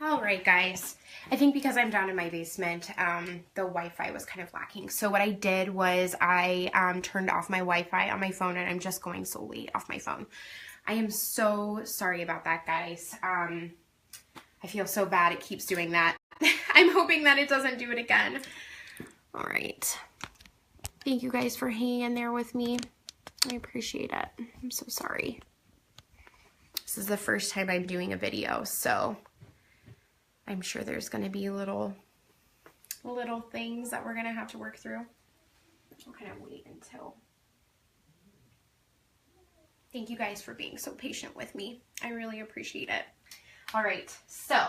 All right, guys. I think because I'm down in my basement, the Wi-Fi was kind of lacking. So what I did was I turned off my Wi-Fi on my phone, and I'm just going solely off my phone. I am so sorry about that, guys. I feel so bad it keeps doing that. I'm hoping that it doesn't do it again. All right. Thank you guys for hanging in there with me. I appreciate it. I'm so sorry. This is the first time I'm doing a video, so I'm sure there's going to be little things that we're going to have to work through. I'll kind of wait until. Thank you guys for being so patient with me. I really appreciate it. All right, so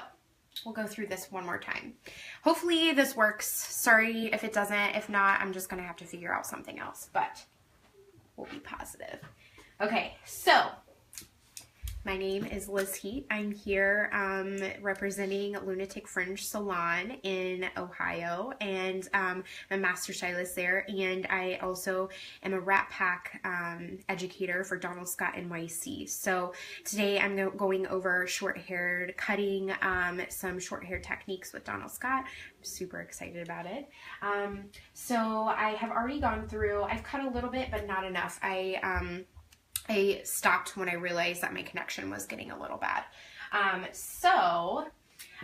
we'll go through this one more time. Hopefully this works. Sorry if it doesn't. If not, I'm just going to have to figure out something else, but we'll be positive. Okay, so my name is Liz Heat. I'm here representing Lunatic Fringe Salon in Ohio, and I'm a master stylist there, and I also am a Rat Pack educator for Donald Scott NYC. So today I'm going over short-haired cutting, some short hair techniques with Donald Scott. I'm super excited about it. So I have already gone through, I've cut a little bit, but not enough. I stopped when I realized that my connection was getting a little bad. So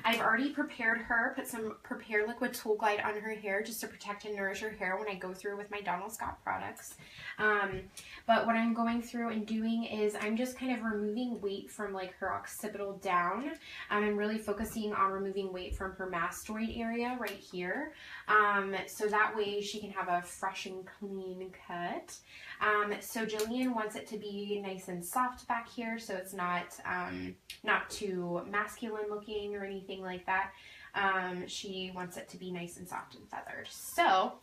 I've already prepared her, put some Prepare Liquid Tool Glide on her hair just to protect and nourish her hair when I go through with my Donald Scott products. But what I'm going through and doing is I'm just kind of removing weight from like her occipital down. I'm really focusing on removing weight from her mastoid area right here. So that way she can have a fresh and clean cut. So Jillian wants it to be nice and soft back here, so it's not too masculine looking or anything like that. She wants it to be nice and soft and feathered. So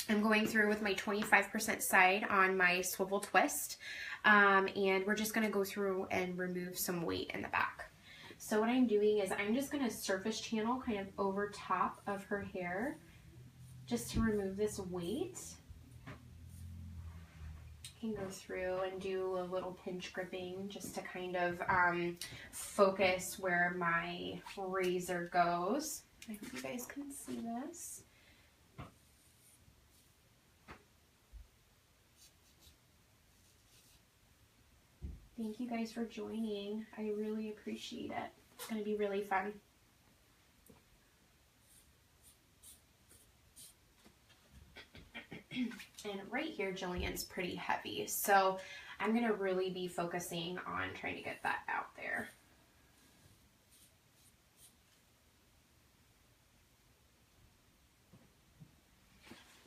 I'm going through with my 25% side on my swivel twist, and we're just going to go through and remove some weight in the back. So what I'm doing is I'm just going to surface channel kind of over top of her hair just to remove this weight. Can go through and do a little pinch gripping just to kind of focus where my razor goes. I hope you guys can see this. Thank you guys for joining. I really appreciate it. It's going to be really fun. And right here, Jillian's pretty heavy, so I'm going to really be focusing on trying to get that out there.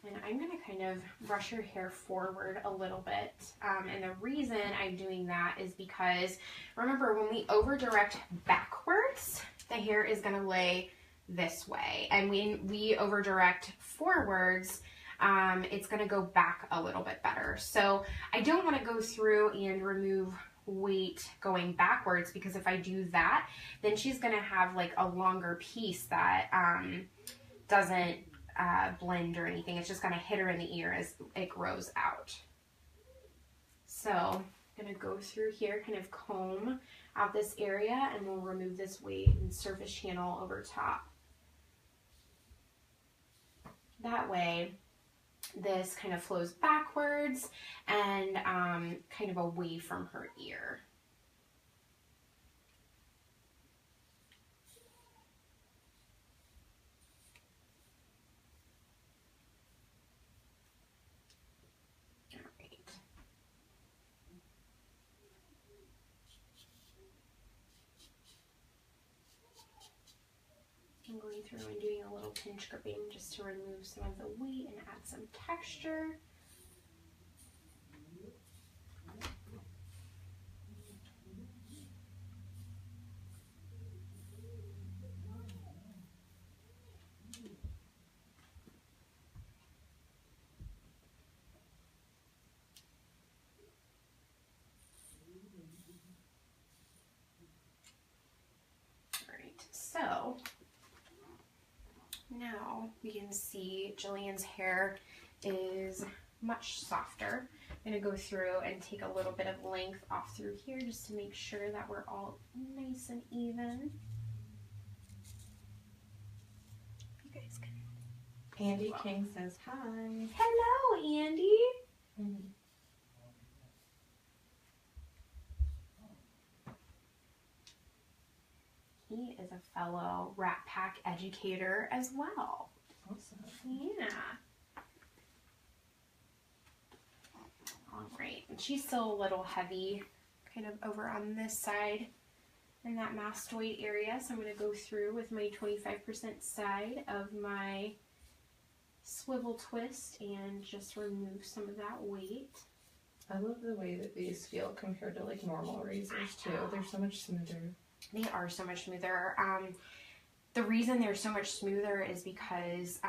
And I'm going to kind of brush your hair forward a little bit. And the reason I'm doing that is because, remember, when we over direct backwards, the hair is going to lay this way. And when we over direct forwards, it's going to go back a little bit better. So I don't want to go through and remove weight going backwards, because if I do that, then she's going to have like a longer piece that doesn't blend or anything. It's just going to hit her in the ear as it grows out. So I'm going to go through here, kind of comb out this area, and we'll remove this weight and surface channel over top. That way this kind of flows backwards and kind of away from her ear. All right. I'm going through and doing a little pinch gripping just to remove some of the weight and add some texture. All right, so now we can see Jillian's hair is much softer. I'm going to go through and take a little bit of length off through here just to make sure that we're all nice and even. guys can. Andy King says hi. Hello, Andy. Mm-hmm. He is a fellow Rat Pack educator as well. Awesome. Yeah. All right. And she's still a little heavy, kind of over on this side in that mastoid area. So I'm going to go through with my 25% side of my swivel twist and just remove some of that weight. I love the way that these feel compared to like normal razors too. They're so much smoother. They are so much smoother. The reason they're so much smoother is because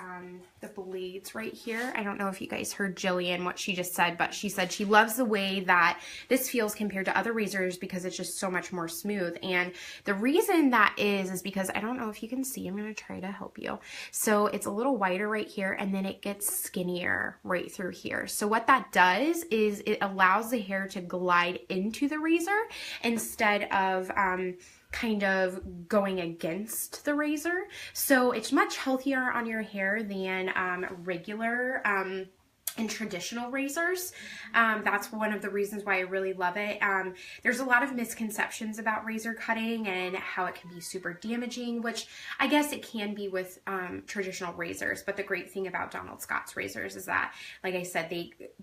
the blades right here, I don't know if you guys heard Jillian, what she just said, but she said she loves the way that this feels compared to other razors because it's just so much more smooth. And the reason that is because, I don't know if you can see, I'm going to try to help you. So it's a little wider right here, and then it gets skinnier right through here. So what that does is it allows the hair to glide into the razor instead of kind of going against the razor. So it's much healthier on your hair than regular and traditional razors. That's one of the reasons why I really love it. There's a lot of misconceptions about razor cutting and how it can be super damaging, which I guess it can be with traditional razors. But the great thing about Donald Scott's razors is that, like I said,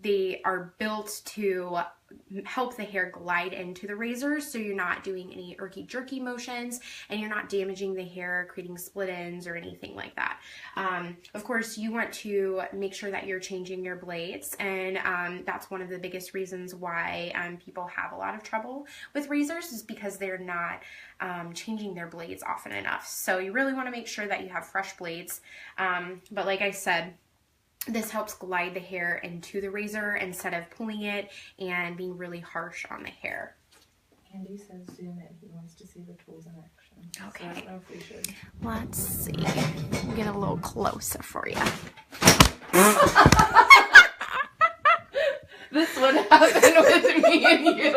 they are built to help the hair glide into the razor, so you're not doing any jerky motions and you're not damaging the hair, creating split ends or anything like that. Of course, you want to make sure that you're changing your blades, and that's one of the biggest reasons why people have a lot of trouble with razors, is because they're not changing their blades often enough. So you really want to make sure that you have fresh blades. But like I said, this helps glide the hair into the razor instead of pulling it and being really harsh on the hair. Andy says zoom in. He wants to see the tools in action. Okay. So I don't know if we should. Let's see. Get a little closer for you. This would happen with me and you.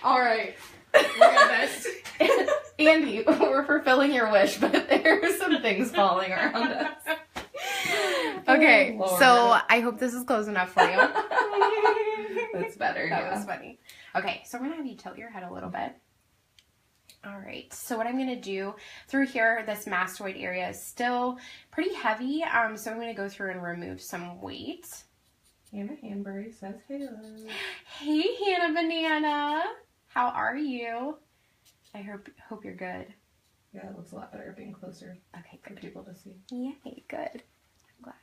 All right. Look at this. Andy, we're fulfilling your wish, but there are some things falling around us. Okay, Oh, so I hope this is close enough for you. That's better. That was funny. Okay, so I'm going to have you tilt your head a little bit. All right, so what I'm going to do through here, this mastoid area is still pretty heavy, so I'm going to go through and remove some weight. Hannah Hanbury says hello. Hey, Hannah Banana. How are you? I hope you're good. Yeah, it looks a lot better being closer Okay, for good. people to see. Yay, good. I'm glad.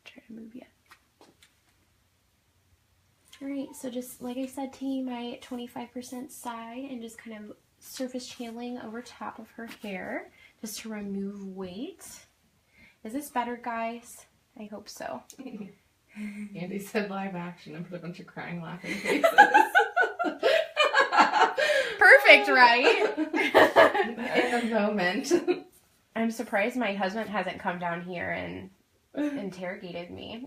Try to move you. All right, so just like I said, taking my 25% side and just kind of surface channeling over top of her hair just to remove weight. Is this better, guys? I hope so. Andy said live action and put a bunch of crying, laughing faces. Perfect, right? In a moment. I'm surprised my husband hasn't come down here and interrogated me.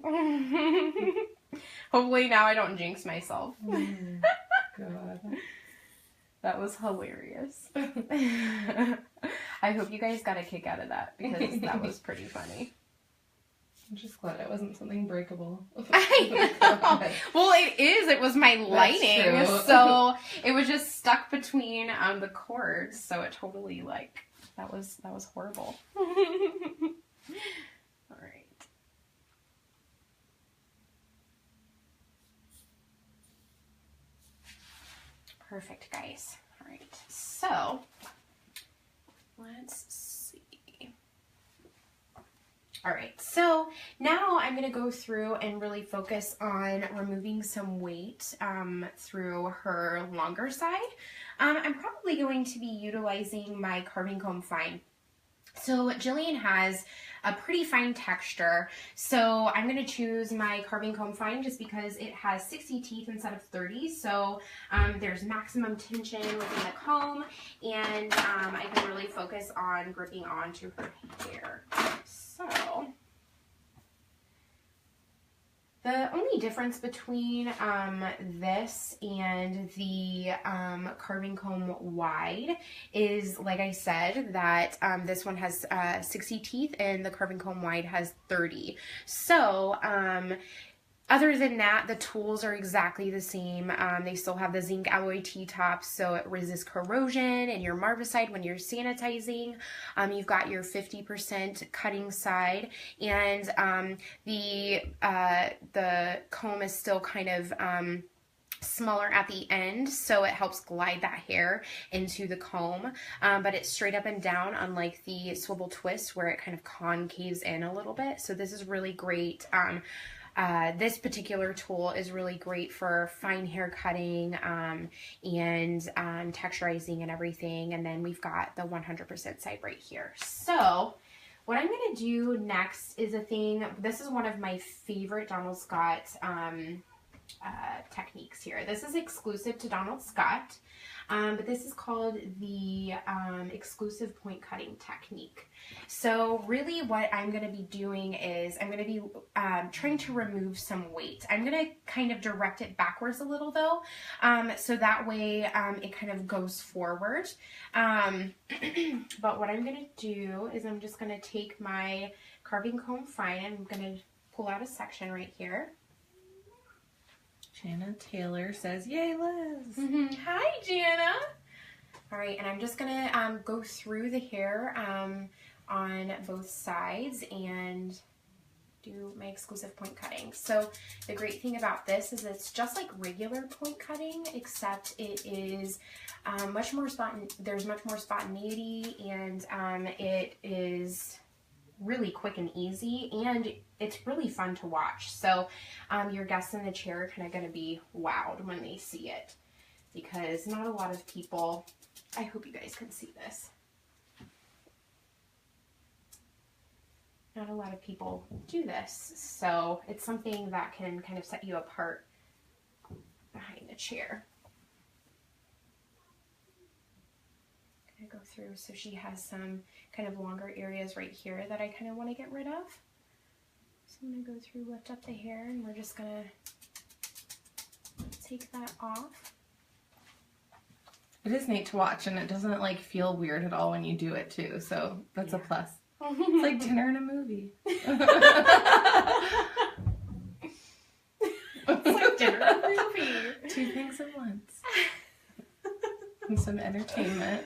Hopefully now I don't jinx myself. God. That was hilarious. I hope you guys got a kick out of that, because that was pretty funny. I'm just glad it wasn't something breakable. I know. Well, it is. It was my lighting. True. So it was just stuck between the cords. So it totally, like, that was horrible. All right. Perfect, guys. All right. So let's see. All right, so now I'm going to go through and really focus on removing some weight through her longer side. I'm probably going to be utilizing my carving comb fine. So Jillian has a pretty fine texture, so I'm going to choose my carving comb fine just because it has 60 teeth instead of 30, so there's maximum tension within the comb, and I can really focus on gripping onto her hair. So The only difference between this and the carving comb wide is, like I said, that this one has 60 teeth and the carving comb wide has 30. So other than that, the tools are exactly the same. They still have the zinc alloy T-tops, so it resists corrosion, and your Marvicide when you're sanitizing. You've got your 50% cutting side, and the comb is still kind of smaller at the end, so it helps glide that hair into the comb, but it's straight up and down, unlike the swivel twist where it kind of concaves in a little bit. So this is really great. This particular tool is really great for fine hair cutting and texturizing and everything. And then we've got the 100% side right here. So what I'm going to do next is a thing. This is one of my favorite Donald Scott techniques here. This is exclusive to Donald Scott, but this is called the exclusive point cutting technique. So really what I'm going to be doing is I'm going to be trying to remove some weight. I'm going to kind of direct it backwards a little though, so that way it kind of goes forward. But what I'm going to do is I'm just going to take my carving comb fine and I'm going to pull out a section right here. Jana Taylor says, "Yay, Liz!" Hi, Jana. All right, and I'm just gonna go through the hair on both sides and do my exclusive point cutting. So the great thing about this is it's just like regular point cutting, except it is much more there's much more spontaneity, and it is really quick and easy, and it's really fun to watch. So your guests in the chair are kind of going to be wowed when they see it, because not a lot of people, I hope you guys can see this, not a lot of people do this, so it's something that can kind of set you apart behind the chair. Go through, so she has some kind of longer areas right here that I kind of want to get rid of. So I'm going to go through, lift up the hair, and we're just going to take that off. It is neat to watch, and it doesn't like feel weird at all when you do it too, so that's a plus. It's like dinner and a movie. It's like dinner and a movie. Two things at once. And some entertainment.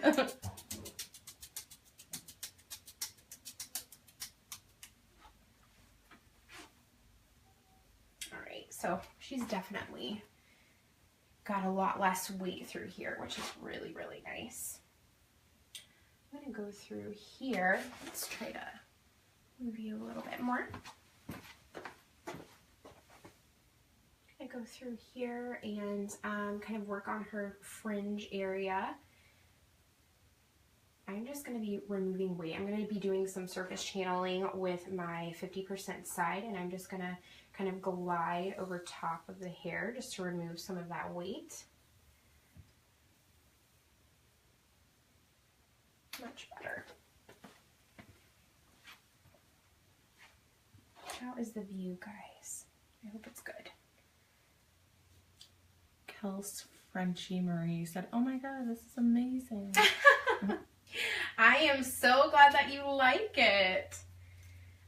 Alright, so she's definitely got a lot less weight through here, which is really, really nice. I'm going to go through here. Let's try to move you a little bit more. Go through here and kind of work on her fringe area. I'm just going to be removing weight. I'm going to be doing some surface channeling with my 50% side, and I'm just going to kind of glide over top of the hair just to remove some of that weight. Much better. How is the view, guys? I hope it's good. Kels Frenchie Marie said, "Oh my god, this is amazing." I am so glad that you like it.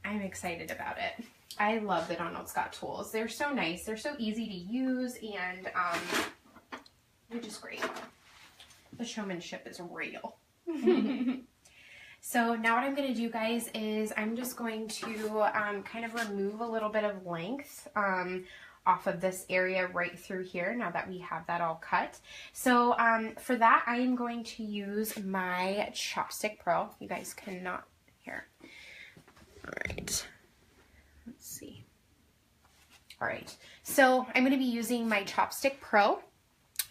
I'm excited about it. I love the Donald Scott tools. They're so nice. They're so easy to use, and they're just great. The showmanship is real. So now what I'm going to do, guys, is I'm just going to kind of remove a little bit of length off of this area right through here, now that we have that all cut. So for that, I am going to use my Chopstick Pro. You guys cannot hear. All right. Let's see. All right. So I'm going to be using my Chopstick Pro.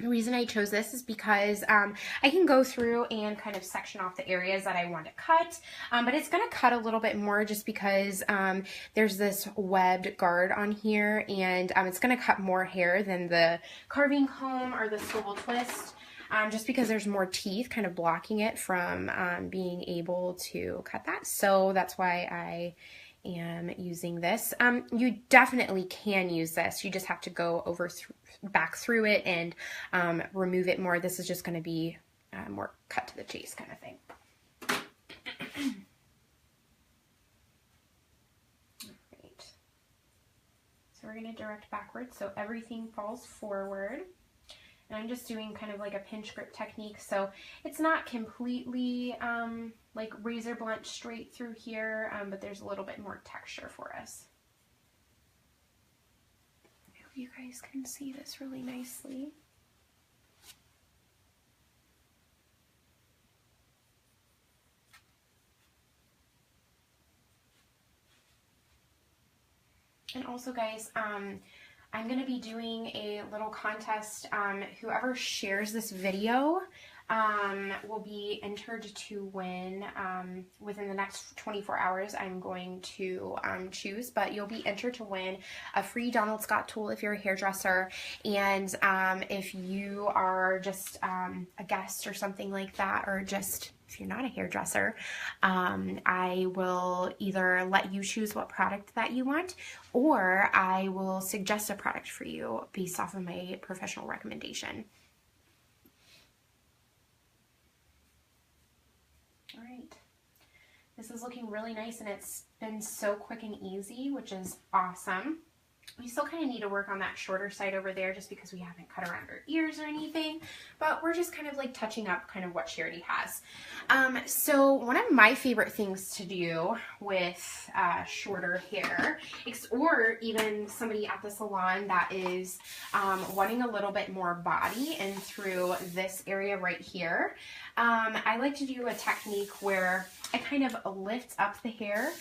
The reason I chose this is because I can go through and kind of section off the areas that I want to cut, but it's going to cut a little bit more just because there's this webbed guard on here, and it's going to cut more hair than the carving comb or the swivel twist, just because there's more teeth kind of blocking it from being able to cut that. So that's why I am using this. You definitely can use this. You just have to go back through it and remove it more. This is just going to be more cut to the chase kind of thing. Alright. So we're going to direct backwards so everything falls forward. And I'm just doing kind of like a pinch grip technique, so it's not completely like razor blunt straight through here, but there's a little bit more texture for us. I hope you guys can see this really nicely. And also, guys, I'm going to be doing a little contest. Whoever shares this video will be entered to win within the next 24 hours. I'm going to choose, but you'll be entered to win a free Donald Scott tool if you're a hairdresser. And if you are just a guest or something like that, or just if you're not a hairdresser, I will either let you choose what product that you want, or I will suggest a product for you based off of my professional recommendation. All right, this is looking really nice, and it's been so quick and easy, which is awesome. We still kind of need to work on that shorter side over there just because we haven't cut around her ears or anything, but we're just kind of like touching up kind of what she already has. So one of my favorite things to do with shorter hair, or even somebody at the salon that is wanting a little bit more body and through this area right here, I like to do a technique where I kind of lift up the hair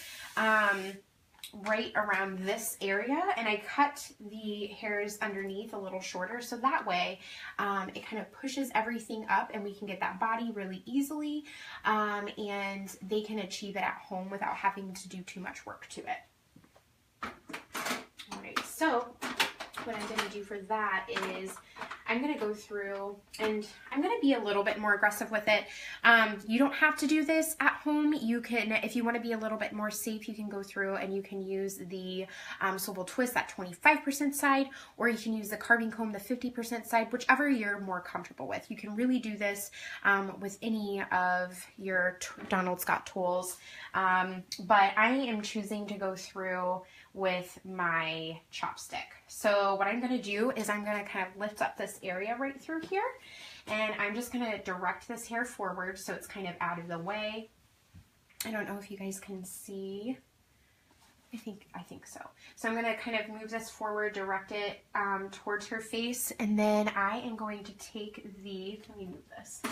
right around this area, and I cut the hairs underneath a little shorter, so that way it kind of pushes everything up and we can get that body really easily, and they can achieve it at home without having to do too much work to it. Alright, so what I'm going to do for that is I'm going to go through and I'm going to be a little bit more aggressive with it. You don't have to do this at home. You can, if you want to be a little bit more safe, you can go through and you can use the swivel twist, that 25% side, or you can use the carving comb, the 50% side, whichever you're more comfortable with. You can really do this with any of your Donald Scott tools, but I am choosing to go through with my chopstick. So what I'm going to do is I'm going to kind of lift up this area right through here, and I'm just going to direct this hair forward so it's kind of out of the way. I don't know if you guys can see. I think so. So I'm going to kind of move this forward, direct it towards her face, and then I am going to take let me move this.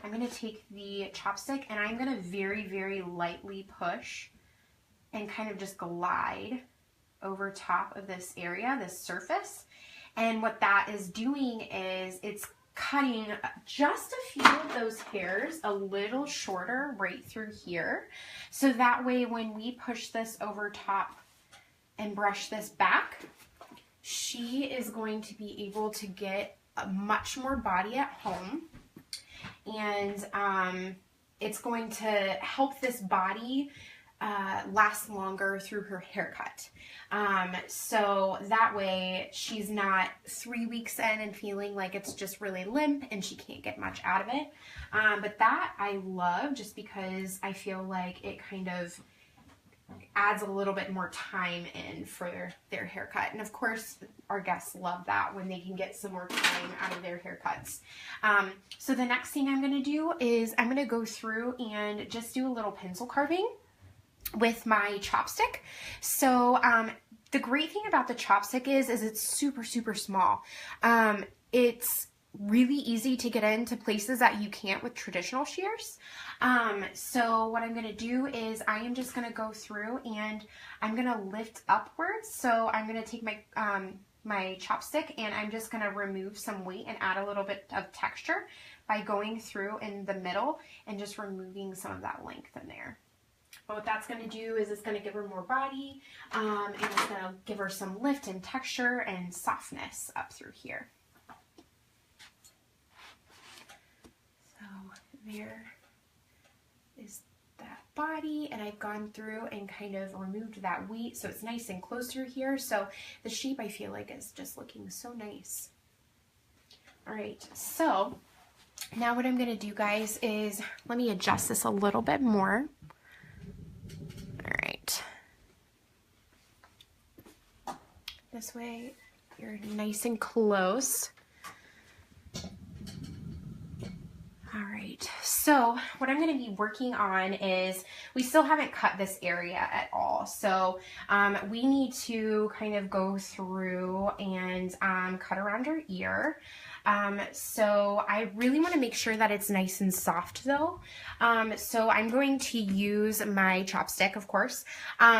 I'm going to take the chopstick and I'm going to very, very lightly push and kind of just glide over top of this area, this surface. And what that is doing is it's cutting just a few of those hairs a little shorter right through here. So that way when we push this over top and brush this back, she is going to be able to get much more body at home. And it's going to help this body last longer through her haircut. So that way she's not 3 weeks in and feeling like it's just really limp and she can't get much out of it. But that I love just because I feel like it kind of adds a little bit more time in for their haircut. And of course, our guests love that when they can get some more time out of their haircuts. So the next thing I'm going to do is I'm going to go through and just do a little pencil carving with my chopstick. So the great thing about the chopstick is it's super, super small. It's really easy to get into places that you can't with traditional shears. So what I'm going to do is I am just going to go through and I'm going to lift upwards. So I'm going to take my my chopstick and I'm just going to remove some weight and add a little bit of texture by going through in the middle and just removing some of that length in there. But what that's going to do is it's going to give her more body, and it's going to give her some lift and texture and softness up through here. So there is that body, and I've gone through and kind of removed that weight so it's nice and closer here. So the shape I feel like is just looking so nice. All right, so now what I'm gonna do, guys, is let me adjust this a little bit more. All right. This way you're nice and close. All right, so what I'm going to be working on is, we still haven't cut this area at all. So we need to kind of go through and cut around her ear. So I really want to make sure that it's nice and soft though. So I'm going to use my chopstick, of course,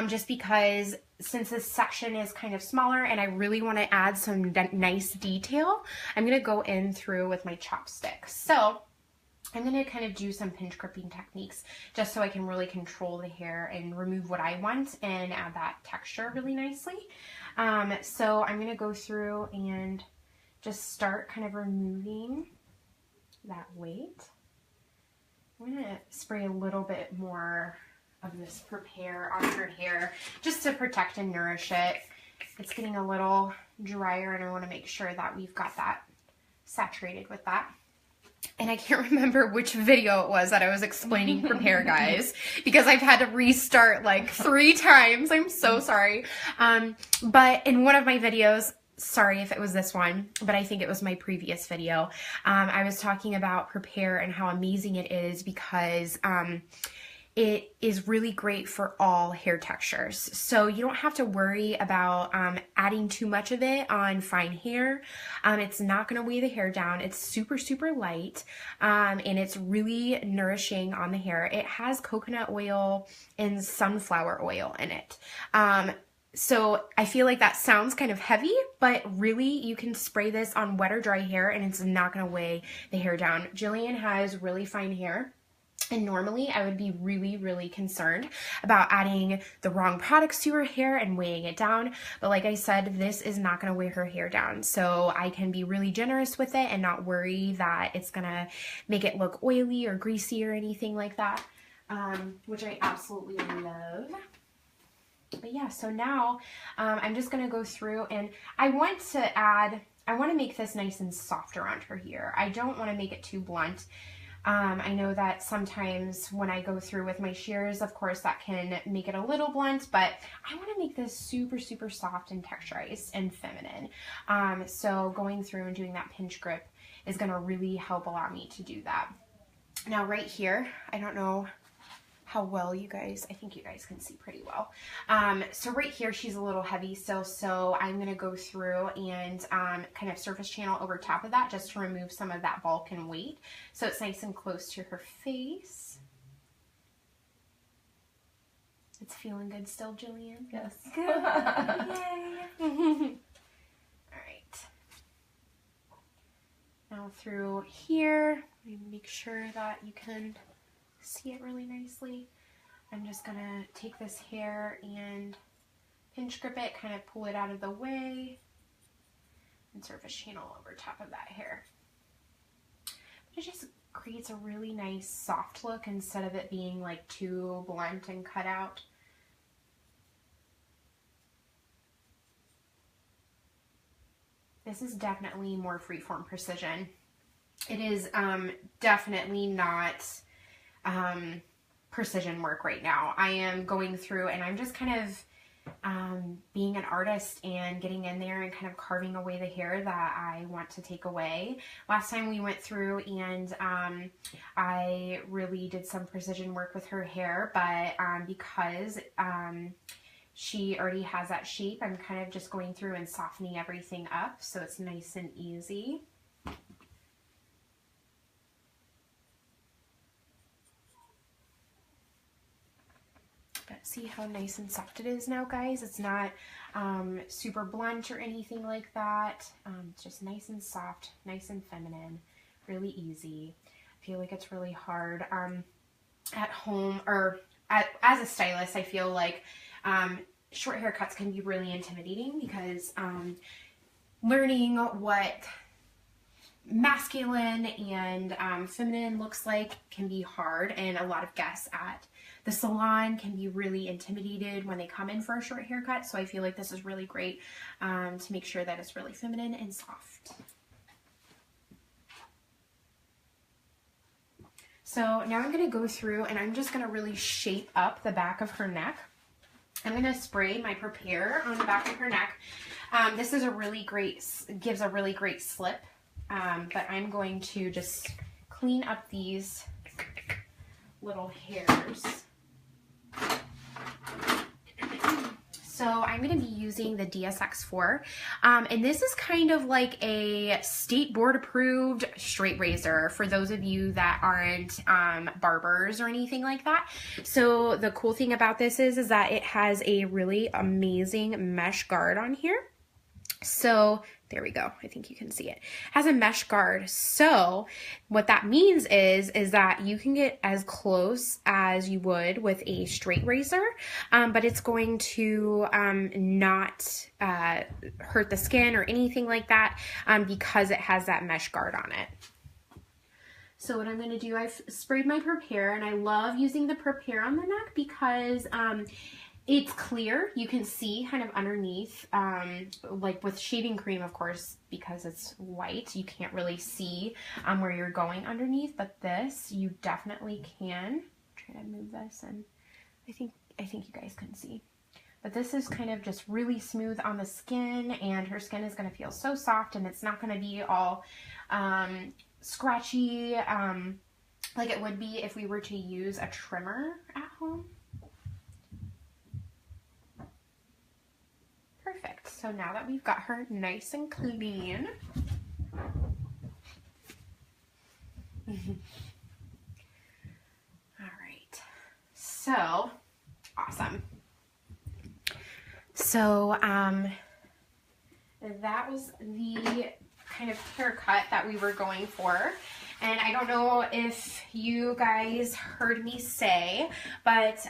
just because since this section is kind of smaller and I really want to add some nice detail, I'm going to go in through with my chopstick. So I'm going to kind of do some pinch gripping techniques just so I can really control the hair and remove what I want and add that texture really nicely. So I'm going to go through and just start kind of removing that weight. I'm going to spray a little bit more of this Prepare on her hair just to protect and nourish it. It's getting a little drier and I want to make sure that we've got that saturated with that. And I can't remember which video it was that I was explaining Prepare, guys, because I've had to restart like 3 times. I'm so sorry. But in one of my videos, sorry if it was this one, but I think it was my previous video, I was talking about Prepare and how amazing it is because it is really great for all hair textures. So you don't have to worry about adding too much of it on fine hair. It's not going to weigh the hair down. It's super, super light, and it's really nourishing on the hair. It has coconut oil and sunflower oil in it. So I feel like that sounds kind of heavy, but really you can spray this on wet or dry hair and it's not going to weigh the hair down. Jillian has really fine hair. And normally I would be really, really concerned about adding the wrong products to her hair and weighing it down. But like I said, this is not going to weigh her hair down. So I can be really generous with it and not worry that it's going to make it look oily or greasy or anything like that, which I absolutely love. But yeah, so now I'm just going to go through and I want to make this nice and soft around her hair. I don't want to make it too blunt. I know that sometimes when I go through with my shears, of course, that can make it a little blunt, but I want to make this super, super soft and texturized and feminine. So going through and doing that pinch grip is going to really help allow me to do that. Now right here, I don't know how well you guys, I think you guys can see pretty well. So right here, she's a little heavy still, so I'm going to go through and kind of surface channel over top of that just to remove some of that bulk and weight. So it's nice and close to her face. It's feeling good still, Jillian? Yes. Good. Yay. All right. Now through here, make sure that you can see it really nicely. I'm just gonna take this hair and pinch grip it, kind of pull it out of the way, and surface channel over top of that hair. It just creates a really nice soft look instead of it being like too blunt and cut out. This is definitely more freeform precision. It is definitely not precision work right now. I am going through and I'm just kind of being an artist and getting in there and kind of carving away the hair that I want to take away. Last time we went through and I really did some precision work with her hair, but because she already has that shape, I'm kind of just going through and softening everything up so it's nice and easy. But see how nice and soft it is now, guys? It's not super blunt or anything like that. It's just nice and soft, nice and feminine, really easy. I feel like it's really hard at home or as a stylist. I feel like short haircuts can be really intimidating because learning what masculine and feminine looks like can be hard, and a lot of guests at the salon can be really intimidated when they come in for a short haircut. So I feel like this is really great to make sure that it's really feminine and soft. So now I'm going to go through and I'm just going to really shape up the back of her neck. I'm going to spray my Prepare on the back of her neck. This is a really great, gives a really great slip, but I'm going to just clean up these little hairs. So I'm going to be using the DSX4, and this is kind of like a state board approved straight razor for those of you that aren't barbers or anything like that. So the cool thing about this is that it has a really amazing mesh guard on here. So there we go. I think you can see it. It has a mesh guard. So what that means is that you can get as close as you would with a straight razor, but it's going to not hurt the skin or anything like that because it has that mesh guard on it. So what I'm going to do, I've sprayed my Prepare, and I love using the Prepare on the neck because it's clear. You can see kind of underneath, like with shaving cream, of course, because it's white, you can't really see where you're going underneath, but this, you definitely can. Try to move this, and I think you guys can see. But this is kind of just really smooth on the skin, and her skin is going to feel so soft, and it's not going to be all scratchy like it would be if we were to use a trimmer at home. Perfect. So now that we've got her nice and clean, all right. So awesome. So that was the kind of haircut that we were going for. And I don't know if you guys heard me say, but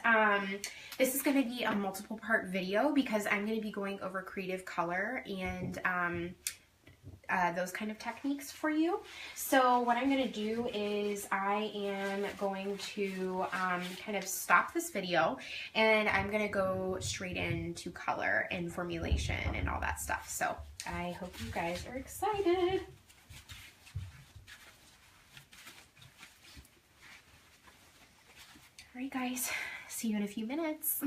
this is going to be a multiple part video because I'm going to be going over creative color and those kind of techniques for you. So what I'm going to do is I am going to kind of stop this video, and I'm going to go straight into color and formulation and all that stuff. So I hope you guys are excited. All right, guys, see you in a few minutes.